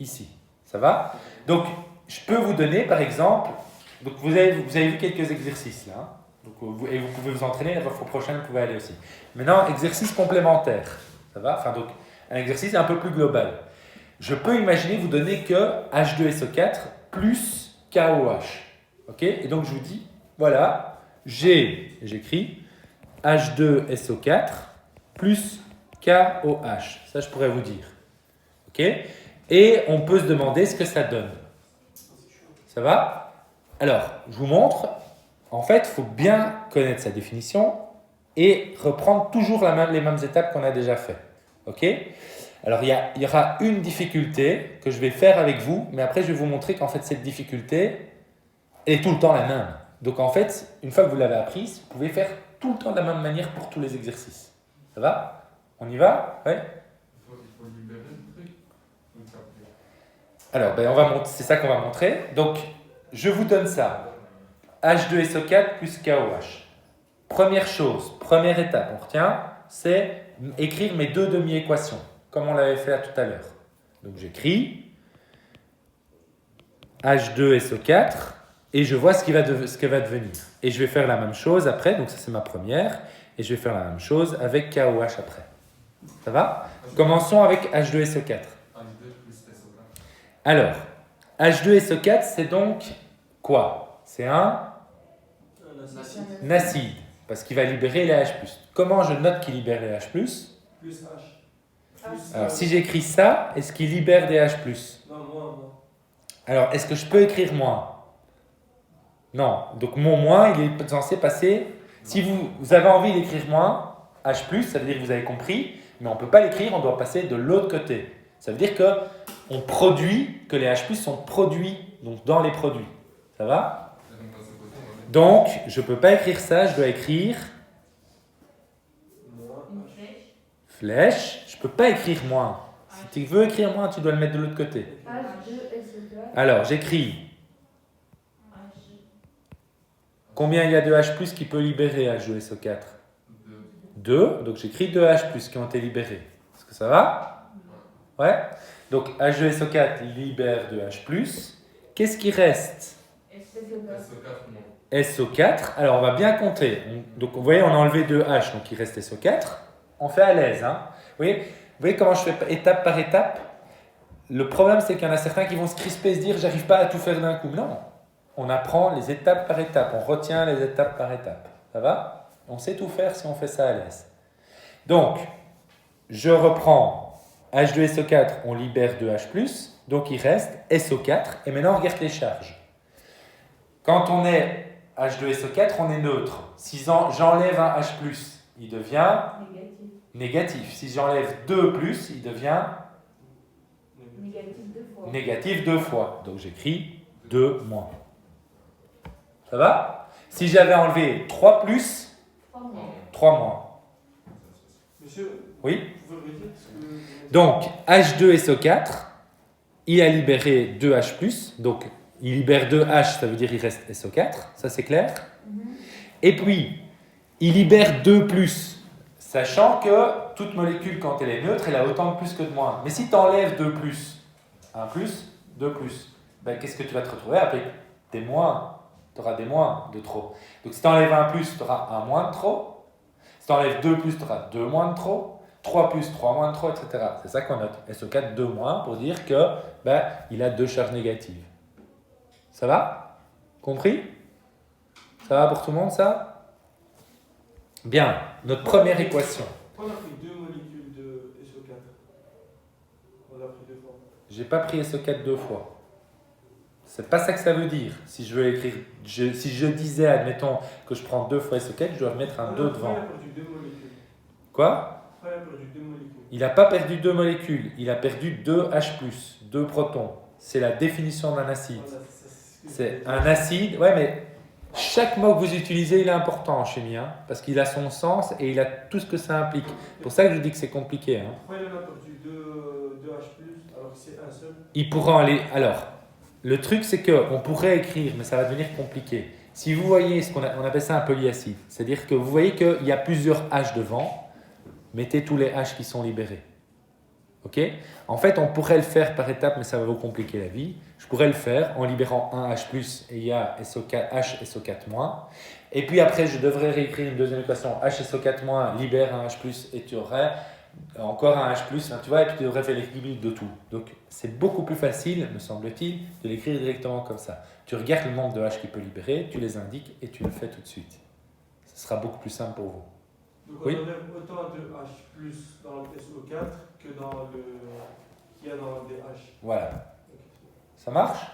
Ici. Ça va? Donc, je peux vous donner, par exemple... Donc, vous avez vu quelques exercices, là. Hein. Donc, et vous pouvez vous entraîner. La fois prochaine, vous pouvez aller aussi. Maintenant, exercice complémentaire. Ça va? Enfin, donc, un exercice un peu plus global. Je peux imaginer vous donner que H2SO4 plus KOH. Ok? Et donc, je vous dis, voilà, j'écris H2SO4 plus KOH. Ça, je pourrais vous dire. Ok? Et on peut se demander ce que ça donne. Ça va? Alors, je vous montre. En fait, il faut bien connaître sa définition et reprendre toujours les mêmes étapes qu'on a déjà fait. Ok? Alors, il y aura une difficulté que je vais faire avec vous, mais après, je vais vous montrer qu'en fait, cette difficulté est tout le temps la même. Donc, en fait, une fois que vous l'avez apprise, vous pouvez faire tout le temps de la même manière pour tous les exercices. Ça va? On y va? Ouais? Il faut libérer le truc. Donc, ça peut- Alors, c'est ça qu'on va montrer. Donc, je vous donne ça. H2SO4 plus KOH. Première chose, première étape, on retient, c'est écrire mes deux demi-équations, comme on l'avait fait tout à l'heure. Donc, j'écris H2SO4 et je vois ce que va devenir. Et je vais faire la même chose après, donc ça c'est ma première, et je vais faire la même chose avec KOH après. Ça va? Commençons avec H2SO4. H2 plus SO4. Alors, H2SO4, c'est donc quoi? C'est un acide, parce qu'il va libérer les H+. Comment je note qu'il libère les H+? Plus H. Alors, si j'écris ça, est-ce qu'il libère des H+? Non, moins. Alors, est-ce que je peux écrire moins? Non. Donc, mon moins, il est censé passer... Si vous avez envie d'écrire moins, H+, ça veut dire que vous avez compris, mais on ne peut pas l'écrire, on doit passer de l'autre côté. Ça veut dire que les H+, sont produits donc dans les produits. Ça va? Et donc, à ce côté, on va mettre- Donc, je ne peux pas écrire ça, je dois écrire Moins Une H. flèche. flèche. Je ne peux pas écrire moins. Si tu veux écrire moins, tu dois le mettre de l'autre côté. H2SO4. Alors, j'écris combien il y a de H+, qui peut libérer H2SO4? 2. Donc, j'écris 2 H+, qui ont été libérés. Est-ce que ça va? Ouais. Donc, H2SO4 libère 2 H+. Qu'est-ce qui reste? SO4 moins. SO4. Alors, on va bien compter. Donc, vous voyez, on a enlevé 2 H, donc il reste SO4. On fait à l'aise. Hein. Vous voyez comment je fais étape par étape? Le problème, c'est qu'il y en a certains qui vont se crisper et se dire « j'arrive pas à tout faire d'un coup ». Non. On apprend les étapes par étape. On retient les étapes par étape. Ça va? On sait tout faire si on fait ça à l'aise. Donc, je reprends H2SO4, on libère 2 H+, donc il reste SO4. Et maintenant, on regarde les charges. Quand on est H2SO4, on est neutre. Si j'enlève un H+, il devient négatif. Si j'enlève 2+, il devient Négatif 2 fois. négatif 2 fois. Donc j'écris 2 moins. Ça va? Si j'avais enlevé 3+, 3 moins. Monsieur, Oui? vous pouvez répéter ce que... Donc, H2SO4, il a libéré 2 H+, donc il libère 2 H, ça veut dire il reste SO4, ça c'est clair. Et puis, il libère 2+, sachant que toute molécule, quand elle est neutre, elle a autant de plus que de moins. Mais si tu enlèves 2+, 1+, 2+, ben, qu'est-ce que tu vas te retrouver avec des moins? Tu auras des moins de trop. Donc si tu enlèves 1+, tu auras 1 moins de trop. Si tu enlèves 2+, tu auras 2 moins de trop. 3+, 3 moins de trop, etc. C'est ça qu'on note. SO4, 2 moins, pour dire que il a 2 charges négatives. Ça va? Compris? Ça va pour tout le monde, ça? Bien. Notre première équation. Pourquoi on a pris 2 molécules de SO4? On l'a pris 2 fois. J'ai pas pris SO4 2 fois. C'est pas ça que ça veut dire. Si je veux écrire, si je disais, admettons, que je prends 2 fois SO4, je dois mettre un 2 devant. Il a perdu 2 molécules. Quoi? Il a perdu 2 molécules. Il n'a pas perdu 2 molécules, il a perdu 2 H+, 2 protons. C'est la définition d'un acide. Voilà, C'est un acide, ouais, mais chaque mot que vous utilisez, il est important en chimie, hein, parce qu'il a son sens et il a tout ce que ça implique. C'est pour ça que je dis que c'est compliqué. Hein. Pourquoi il en a perdu 2 H+, alors que c'est un seul? Il pourra aller. Alors, le truc, c'est qu'on pourrait écrire, mais ça va devenir compliqué. Si vous voyez ce on appelle ça un polyacide, c'est-à-dire que vous voyez qu'il y a plusieurs H devant, mettez tous les H qui sont libérés. Ok? En fait, on pourrait le faire par étapes, mais ça va vous compliquer la vie. Je pourrais le faire en libérant un H+, et il y a SO4, H SO4-. Et puis après, je devrais réécrire une deuxième équation. H SO4- libère un H+, et tu aurais encore un H+, hein, tu vois, et puis tu devrais faire l'équilibre de tout. Donc, c'est beaucoup plus facile, me semble-t-il, de l'écrire directement comme ça. Tu regardes le nombre de H qu'il peut libérer, tu les indiques, et tu le fais tout de suite. Ce sera beaucoup plus simple pour vous. Donc Oui. on enlève autant de H+ dans le SO4 que dans le qu'il y a dans des H. Voilà. Ça marche?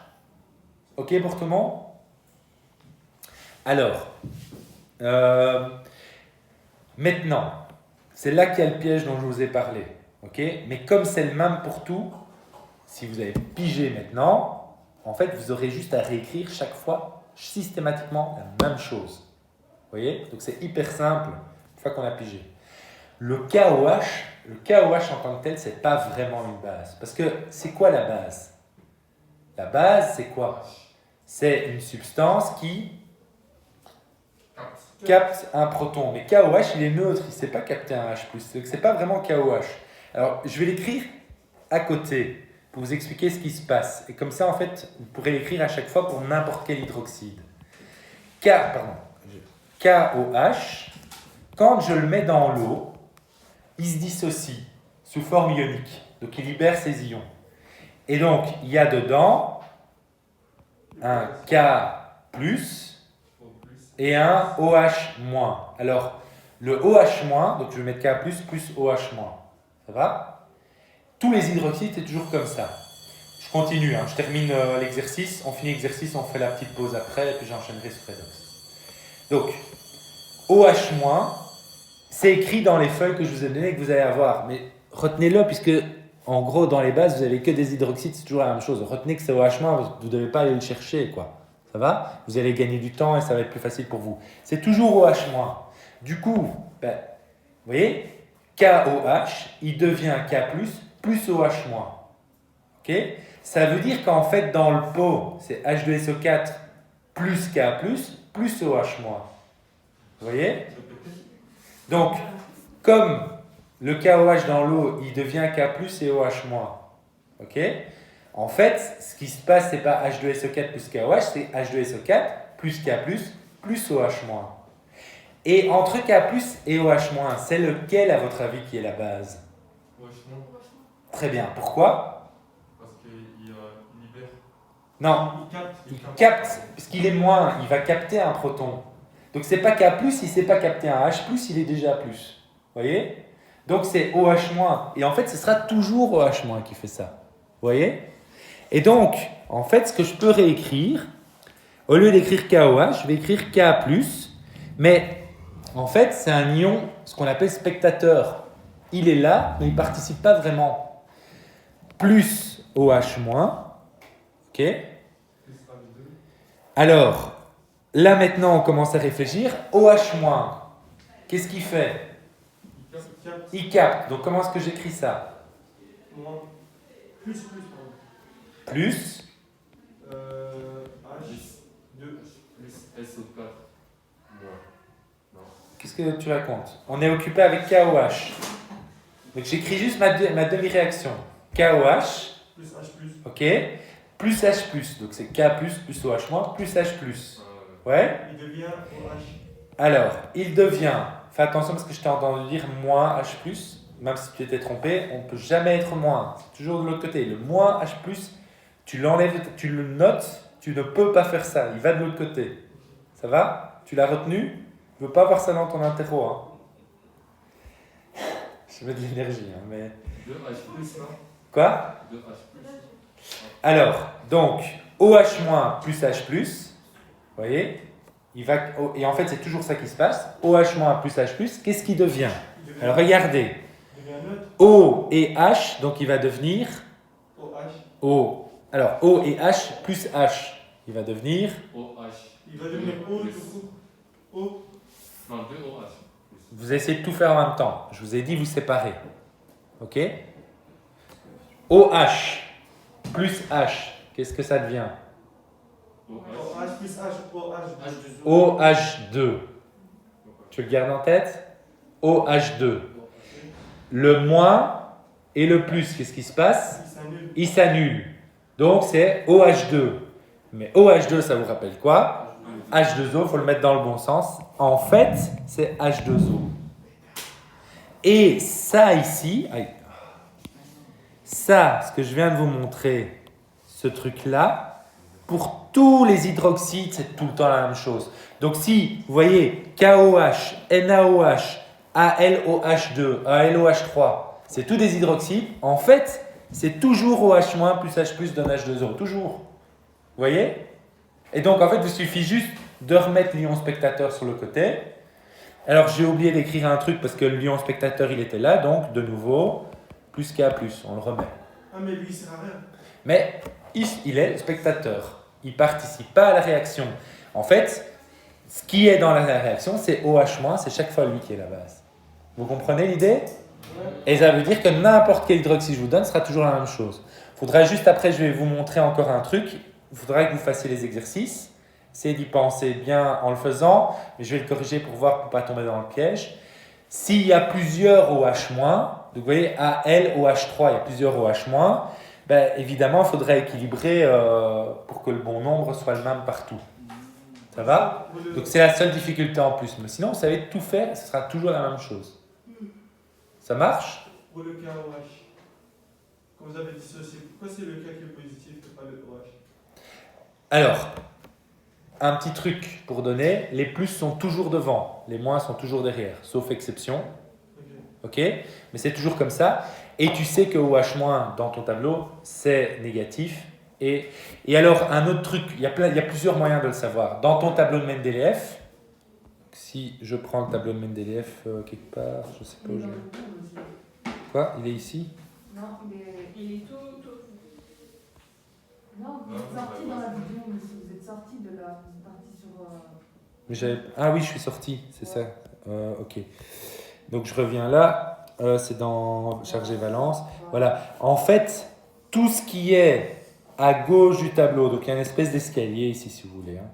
Ok pour tout le monde? Alors, maintenant, c'est là qu'il y a le piège dont je vous ai parlé. Ok? Mais comme c'est le même pour tout, si vous avez pigé maintenant, en fait, vous aurez juste à réécrire chaque fois systématiquement la même chose. Vous voyez? Donc c'est hyper simple une fois qu'on a pigé. Le KOH en tant que tel, c'est pas vraiment une base. Parce que c'est quoi la base? La base, c'est quoi? C'est une substance qui capte un proton. Mais KOH, il est neutre, il ne sait pas capter un H+. Donc c'est pas vraiment KOH. Alors, je vais l'écrire à côté pour vous expliquer ce qui se passe. Et comme ça, en fait, vous pourrez l'écrire à chaque fois pour n'importe quel hydroxyde. KOH, quand je le mets dans l'eau, il se dissocie sous forme ionique. Donc, il libère ses ions. Et donc, il y a dedans un K+, et un OH-. Alors, le OH-, donc je vais mettre K+, plus OH-. Ça va? Tous les hydroxydes, c'est toujours comme ça. Je continue, hein, je termine l'exercice. On finit l'exercice, on fait la petite pause après, et puis j'enchaînerai sur redox. Donc, OH-, c'est écrit dans les feuilles que je vous ai données, que vous allez avoir. Mais retenez-le, puisque, en gros, dans les bases, vous n'avez que des hydroxydes, c'est toujours la même chose. Retenez que c'est OH-, vous ne devez pas aller le chercher, quoi. Ça va? Vous allez gagner du temps et ça va être plus facile pour vous. C'est toujours OH-. Du coup, vous voyez, KOH, il devient K+, plus OH-. Ok? Ça veut dire qu'en fait, dans le pot, c'est H2SO4 plus K+, plus OH-. Vous voyez? Donc, comme le KOH dans l'eau, il devient K+, et OH-. Ok? En fait, ce qui se passe, ce n'est pas H2SO4 plus KOH, c'est H2SO4 plus K+, plus OH-. Et entre K+, et OH-, c'est lequel, à votre avis, qui est la base? Très bien. Pourquoi? Parce qu'il libère. Non, il capte, puisqu'il est moins, il va capter un proton. Donc, c'est pas K+, il ne sait pas capter un H+, il est déjà plus. Vous voyez? Donc, c'est OH-. Et en fait, ce sera toujours OH- qui fait ça. Vous voyez? Et donc, en fait, ce que je peux réécrire, au lieu d'écrire KOH, je vais écrire K+, mais en fait, c'est un ion, ce qu'on appelle spectateur. Il est là, mais il ne participe pas vraiment. Plus OH-. Ok? Alors, là maintenant, on commence à réfléchir. OH-, qu'est-ce qu'il fait? Il capte. Donc, comment est-ce que j'écris ça? Plus. Plus. H2. Plus SO4. Qu'est-ce que tu racontes? On est occupé avec KOH. Donc j'écris juste ma demi-réaction. KOH. Plus H+. Ok. Plus H+. Donc c'est K+, plus OH-, plus H+. Ouais. Il devient OH. Alors, il devient... Fais attention parce que je t'ai entendu dire moins H+. Même si tu t'étais trompé, on ne peut jamais être moins. C'est toujours de l'autre côté. Le moins H+, tu l'enlèves, tu le notes, tu ne peux pas faire ça. Il va de l'autre côté. Ça va? Tu l'as retenu? Je ne veux pas voir ça dans ton interro. Hein. Je mets de l'énergie. Hein, mais... 2H+, non? Quoi? 2H+. Alors, donc, OH- plus H+, vous voyez, et en fait c'est toujours ça qui se passe, OH- plus H+, qu'est-ce qui devient? Alors regardez, Il devient neutre. O et H, donc il va devenir OH. O. Alors O et H plus H, il va devenir, OH. Il va devenir O du coup. O. Non, 2OH. vous essayez de tout faire en même temps, je vous ai dit vous séparez, ok? OH plus H, qu'est-ce que ça devient? OH. OH plus H. OH. OH2. Tu le gardes en tête? OH2. Le moins et le plus, qu'est-ce qui se passe? Il s'annule. Ils s'annulent. Donc c'est OH2. Mais OH2, ça vous rappelle quoi? H2O, il faut le mettre dans le bon sens. En fait, c'est H2O. Et ça ici, ça, ce que je viens de vous montrer, ce truc-là, pour tous les hydroxydes, c'est tout le temps la même chose. Donc si, vous voyez, KOH, NaOH, ALOH2, ALOH3, c'est tous des hydroxydes, en fait, c'est toujours OH- plus H+ donne H2O, toujours. Vous voyez? Et donc, en fait, il suffit juste de remettre l'ion spectateur sur le côté. Alors, j'ai oublié d'écrire un truc parce que l'ion spectateur, il était là, donc, de nouveau, plus K+, on le remet. Ah, mais lui, il sert à rien. Mais il est spectateur. Il ne participe pas à la réaction. En fait, ce qui est dans la réaction, c'est OH-, c'est chaque fois lui qui est la base. Vous comprenez l'idée? Et ça veut dire que n'importe quel hydroxyde que je vous donne sera toujours la même chose. Il faudra juste après, je vais vous montrer encore un truc. Il faudra que vous fassiez les exercices. Essayez d'y penser bien en le faisant. Mais je vais le corriger pour voir, pour ne pas tomber dans le piège. S'il y a plusieurs OH-, donc vous voyez ALOH3, il y a plusieurs OH-, ben, évidemment, il faudrait équilibrer pour que le bon nombre soit le même partout. Ça va? Donc c'est la seule difficulté en plus. Mais sinon, vous savez tout faire, ce sera toujours la même chose. Ça marche? Pour le cas OH. Comme vous avez dissocié, pourquoi c'est le cas qui est positif et pas le OH? Alors, un petit truc pour donner, les plus sont toujours devant, les moins sont toujours derrière, sauf exception. Ok? Mais c'est toujours comme ça. Et tu sais que OH- dans ton tableau, c'est négatif. Et alors, un autre truc, il y a plusieurs moyens de le savoir. Dans ton tableau de Mendeleev, si je prends le tableau de Mendeleev quelque part, je ne sais pas où je l'ai. Quoi? Il est ici? Non, il est tout. Non, vous êtes sorti dans la vidéo, mais si vous êtes sorti de là, vous êtes parti sur. Ah oui, je suis sorti, c'est ça. Ok. Donc je reviens là. C'est dans chargé valence. Voilà. En fait, tout ce qui est à gauche du tableau, donc il y a une espèce d'escalier ici, si vous voulez. Hein.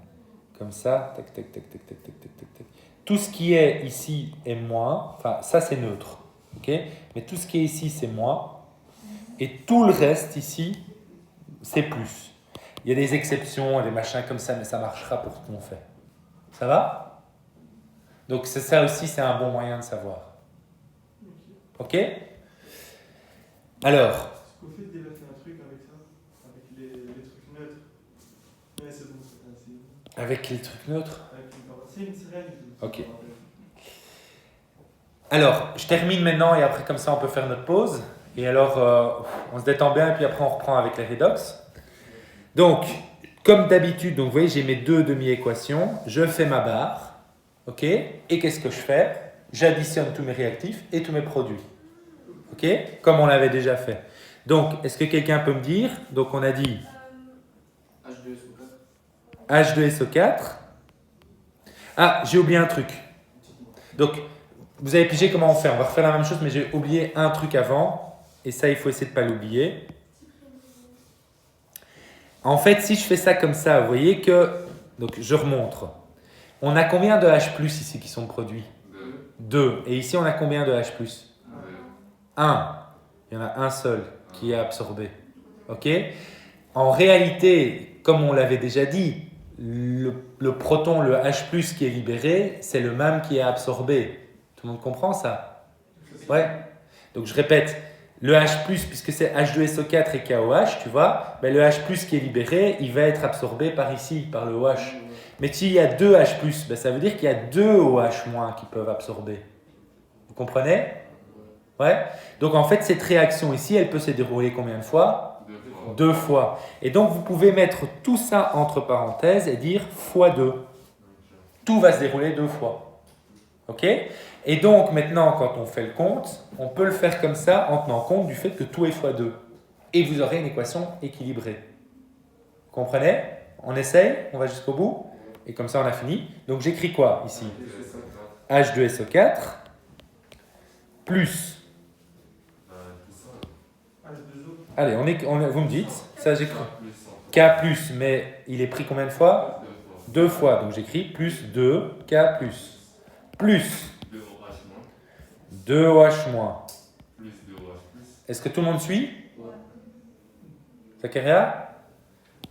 Comme ça. Tac, tac, tac, tac, tac, tac, tac, tac. Tout ce qui est ici est moins. Enfin, ça c'est neutre. Ok. Mais tout ce qui est ici, c'est moins. Et tout le reste ici, c'est plus. Il y a des exceptions, des machins comme ça, mais ça marchera pour ce qu'on fait. Ça va? Donc c'est ça aussi, c'est un bon moyen de savoir. Ok? Alors. Est-ce qu'au fait, déjà fait un truc avec ça? Avec les trucs neutres? Ouais, c'est bon, c'est ainsi. Avec les trucs neutres? Avec une parole. C'est rien du tout. Ok. Alors, je termine maintenant et après comme ça on peut faire notre pause. Et alors, on se détend bien et puis après on reprend avec les redox. Donc, comme d'habitude, donc vous voyez, j'ai mes deux demi-équations. Je fais ma barre. Ok? Et qu'est-ce que je fais? J'additionne tous mes réactifs et tous mes produits. Ok? Comme on l'avait déjà fait. Donc, est-ce que quelqu'un peut me dire? Donc, on a dit H2SO4. Ah, j'ai oublié un truc. Donc, vous avez pigé comment on fait. On va refaire la même chose, mais j'ai oublié un truc avant. Et ça, il faut essayer de ne pas l'oublier. En fait, si je fais ça comme ça, vous voyez que... Donc, je remontre. On a combien de H+, ici qui sont produits? 2. Et ici, on a combien de H+? 1. Il y en a un seul qui est absorbé. Ok? En réalité, comme on l'avait déjà dit, le proton, le H+, qui est libéré, c'est le même qui est absorbé. Tout le monde comprend ça? Ouais. Donc, je répète. Le H+, puisque c'est H2SO4 et KOH, tu vois, ben le H+, qui est libéré, il va être absorbé par ici, par le OH. Mais s'il y a 2 H+, ben ça veut dire qu'il y a 2 OH- qui peuvent absorber. Vous comprenez? Ouais. Donc en fait, cette réaction ici, elle peut se dérouler combien de fois? 2 fois. 2 fois. Et donc, vous pouvez mettre tout ça entre parenthèses et dire fois 2. Tout va se dérouler 2 fois. OK? Et donc, maintenant, quand on fait le compte, on peut le faire comme ça en tenant compte du fait que tout est fois 2. Et vous aurez une équation équilibrée. Vous comprenez? On essaye? On va jusqu'au bout? Et comme ça, on a fini. Donc, j'écris quoi ici? H2SO4 plus... Allez, vous me dites, ça j'écris. K plus, mais il est pris combien de fois? 2 fois. Donc j'écris plus 2, K plus. Plus 2OH moins. Est-ce que tout le monde suit? Zakaria?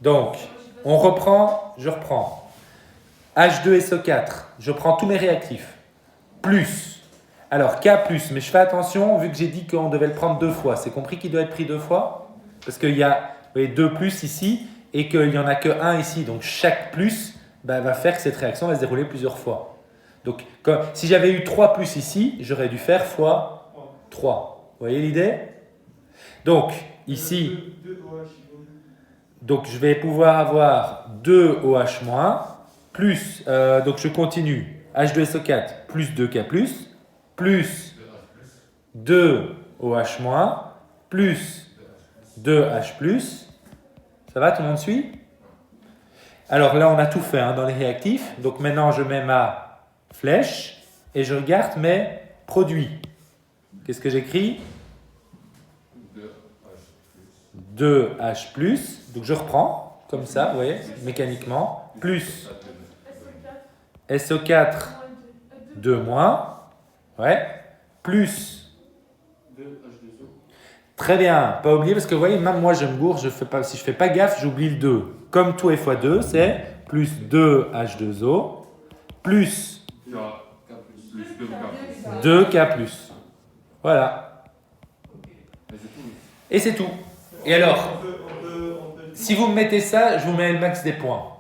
Donc, on reprend, je reprends. H2SO4, je prends tous mes réactifs. Plus. Alors, K plus, mais je fais attention, vu que j'ai dit qu'on devait le prendre 2 fois. C'est compris qu'il doit être pris 2 fois? Parce qu'il y a 2 plus ici et qu'il n'y en a que 1 ici. Donc, chaque plus va faire que cette réaction va se dérouler plusieurs fois. Donc, si j'avais eu 3 plus ici, j'aurais dû faire fois 3. Vous voyez l'idée? Donc, ici, donc je vais pouvoir avoir 2OH- plus, donc je continue, H2SO4 plus 2K+, plus 2OH-, plus 2H+. Ça va, tout le monde suit? Alors là, on a tout fait dans les réactifs. Donc maintenant, je mets ma flèche et je regarde mes produits. Qu'est-ce que j'écris? 2H+. Donc je reprends, comme ça, vous voyez, mécaniquement. Plus SO4 2-. Ouais. Plus. Très bien. Pas oublier parce que vous voyez, même moi je me gourre, si je fais pas gaffe, j'oublie le 2. Comme tout est fois 2, c'est plus 2H2O plus 2K+. Voilà. Et c'est tout. Et alors, si vous me mettez ça, je vous mets le max des points.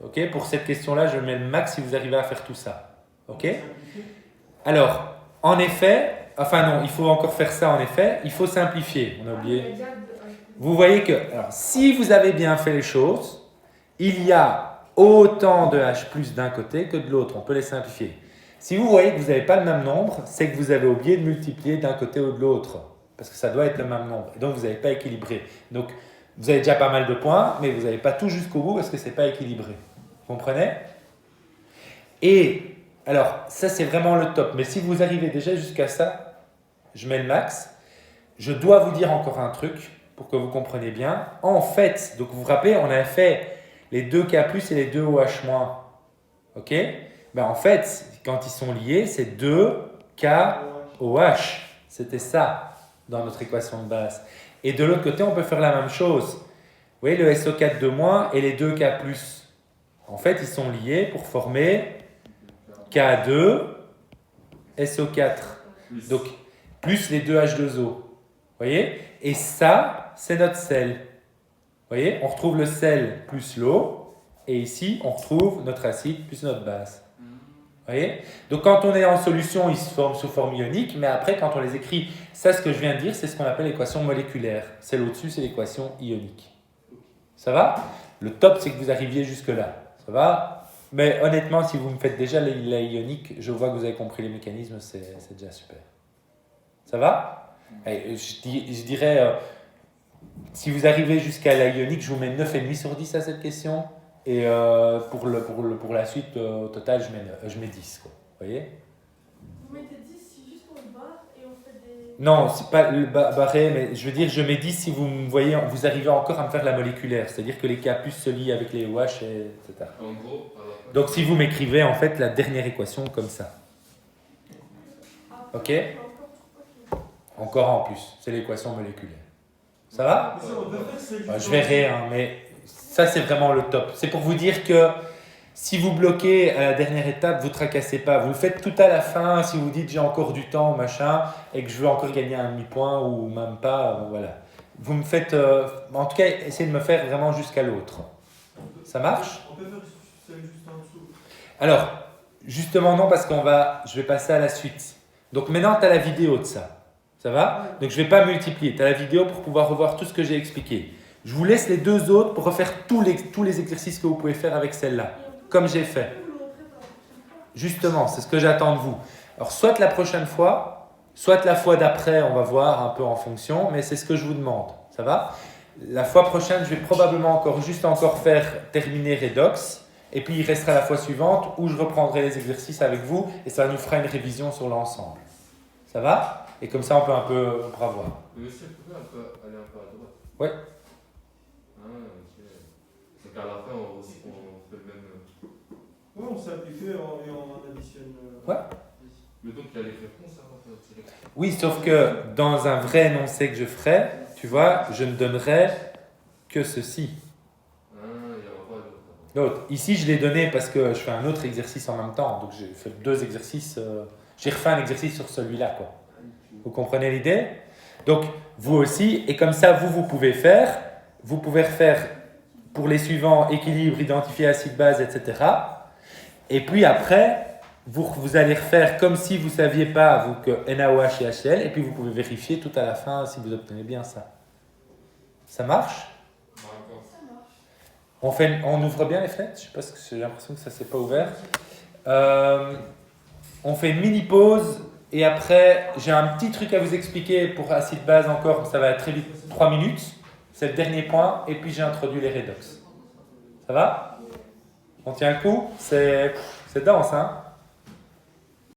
Ok? Pour cette question-là, je mets le max si vous arrivez à faire tout ça. Ok? Alors, en effet, enfin non, il faut encore faire ça en effet, il faut simplifier, on a oublié. Vous voyez que, alors, si vous avez bien fait les choses, il y a autant de H+ d'un côté que de l'autre, on peut les simplifier. Si vous voyez que vous n'avez pas le même nombre, c'est que vous avez oublié de multiplier d'un côté ou de l'autre, parce que ça doit être le même nombre, et donc vous n'avez pas équilibré. Donc, vous avez déjà pas mal de points, mais vous n'avez pas tout jusqu'au bout parce que ce n'est pas équilibré. Vous comprenez? Et alors, ça c'est vraiment le top. Mais si vous arrivez déjà jusqu'à ça, je mets le max. Je dois vous dire encore un truc pour que vous compreniez bien. En fait, donc vous vous rappelez, on a fait les 2K+ et les 2OH-. Ok? Ben en fait, quand ils sont liés, c'est 2KOH. C'était ça dans notre équation de base. Et de l'autre côté, on peut faire la même chose. Vous voyez, le SO4 2- et les 2K+. En fait, ils sont liés pour former K2, SO4. Donc, plus les 2 H2O. Vous voyez? Et ça, c'est notre sel. Vous voyez? On retrouve le sel plus l'eau. Et ici, on retrouve notre acide plus notre base. Vous voyez? Donc, quand on est en solution, ils se forment sous forme ionique. Mais après, quand on les écrit, ça, ce que je viens de dire, c'est ce qu'on appelle l'équation moléculaire. Celle au-dessus, c'est l'équation ionique. Ça va? Le top, c'est que vous arriviez jusque-là. Ça va? Mais honnêtement, si vous me faites déjà la ionique, je vois que vous avez compris les mécanismes, c'est déjà super. Ça va? Et je dirais, si vous arrivez jusqu'à la ionique, je vous mets 9,5 sur 10 à cette question. Et pour la suite, au total, je mets 10. Quoi. Vous voyez? Vous mettez 10 juste pour le bar et on fait des... Non, c'est pas le barré, mais je veux dire, je mets 10 si vous me voyez, vous arrivez encore à me faire la moléculaire. C'est-à-dire que les K+ se lient avec les OH, etc. En gros, Donc si vous m'écrivez en fait la dernière équation comme ça. Ok? Encore en plus, c'est l'équation moléculaire. Ça va? Je verrai, mais ça c'est vraiment le top. C'est pour vous dire que si vous bloquez à la dernière étape, vous ne tracassez pas. Vous le faites tout à la fin, si vous dites j'ai encore du temps, machin, et que je veux encore gagner un demi-point ou même pas, voilà. Vous me faites, en tout cas, essayez de me faire vraiment jusqu'à l'autre. Ça marche? On peut faire celle juste en dessous. Alors, justement non, parce je vais passer à la suite. Donc maintenant, tu as la vidéo de ça. Ça va? Donc je ne vais pas multiplier. Tu as la vidéo pour pouvoir revoir tout ce que j'ai expliqué. Je vous laisse les deux autres pour refaire tous les exercices que vous pouvez faire avec celle-là, comme j'ai fait. Justement, c'est ce que j'attends de vous. Alors, soit la prochaine fois, soit la fois d'après, on va voir un peu en fonction, mais c'est ce que je vous demande. Ça va? La fois prochaine, je vais probablement encore faire terminer Redox, et puis il restera la fois suivante où je reprendrai les exercices avec vous, et ça nous fera une révision sur l'ensemble. Ça va? Et comme ça, on peut un peu revoir. Mais aussi, vous pouvez aller un peu à droite. Ouais. Ah, ok. Donc à la fin, on fait le même. Oui, on simplifie et on additionne. Ouais. Mais donc, il y a les réponses à faire. Oui, sauf que dans un vrai énoncé que je ferai, tu vois, je ne donnerai que ceci. Ah, il n'y aura pas d'autre. L'autre. Ici, je l'ai donné parce que je fais un autre exercice en même temps. Donc, j'ai fait deux exercices. J'ai refait un exercice sur celui-là, quoi. Vous comprenez l'idée? Donc, vous aussi, et comme ça, vous pouvez faire. Vous pouvez refaire pour les suivants, équilibre, identifier acide base, etc. Et puis après, vous allez refaire comme si vous ne saviez pas, vous, que NaOH et HCl, et puis vous pouvez vérifier tout à la fin si vous obtenez bien ça. Ça marche? On ouvre bien les fenêtres? Je sais pas, j'ai l'impression que ça ne s'est pas ouvert. On fait une mini pause et après j'ai un petit truc à vous expliquer pour acide base encore, ça va très vite, 3 minutes. C'est le dernier point et puis j'ai introduit les redox. Ça va? On tient le coup? C'est dense, hein?